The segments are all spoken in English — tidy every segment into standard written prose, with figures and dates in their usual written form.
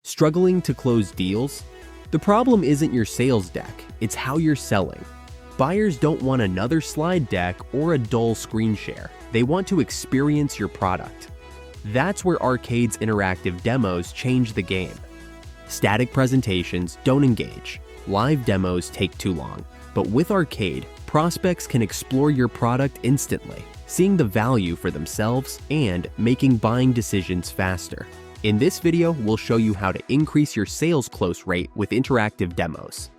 Struggling to close deals? The problem isn't your sales deck, it's how you're selling. Buyers don't want another slide deck or a dull screen share. They want to experience your product. That's where Arcade's interactive demos change the game. Static presentations don't engage. Live demos take too long. But with Arcade, prospects can explore your product instantly, seeing the value for themselves and making buying decisions faster. In this video, we'll show you how to increase your sales close rate with interactive demos.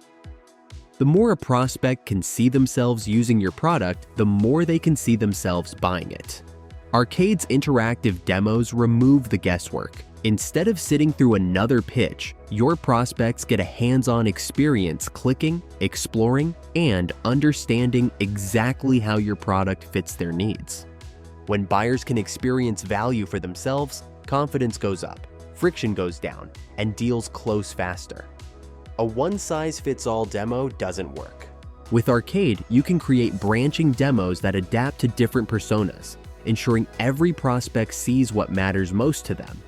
The more a prospect can see themselves using your product, the more they can see themselves buying it. Arcade's interactive demos remove the guesswork. Instead of sitting through another pitch, your prospects get a hands-on experience clicking, exploring, and understanding exactly how your product fits their needs. When buyers can experience value for themselves, confidence goes up, friction goes down, and deals close faster. A one-size-fits-all demo doesn't work. With Arcade, you can create branching demos that adapt to different personas, ensuring every prospect sees what matters most to them.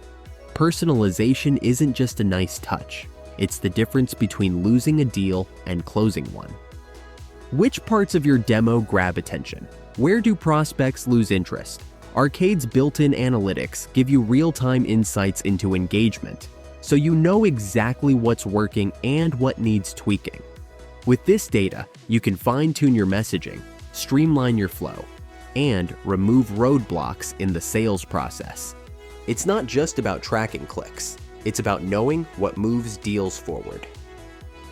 Personalization isn't just a nice touch, it's the difference between losing a deal and closing one. Which parts of your demo grab attention? Where do prospects lose interest? Arcade's built-in analytics give you real-time insights into engagement, so you know exactly what's working and what needs tweaking. With this data, you can fine-tune your messaging, streamline your flow, and remove roadblocks in the sales process. It's not just about tracking clicks, it's about knowing what moves deals forward.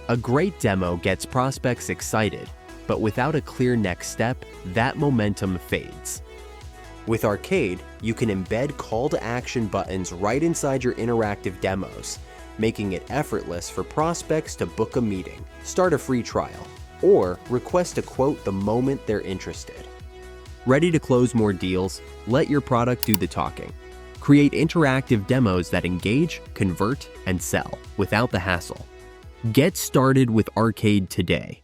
A great demo gets prospects excited, but without a clear next step, that momentum fades. With Arcade, you can embed call-to-action buttons right inside your interactive demos, making it effortless for prospects to book a meeting, start a free trial, or request a quote the moment they're interested. Ready to close more deals? Let your product do the talking. Create interactive demos that engage, convert, and sell without the hassle. Get started with Arcade today.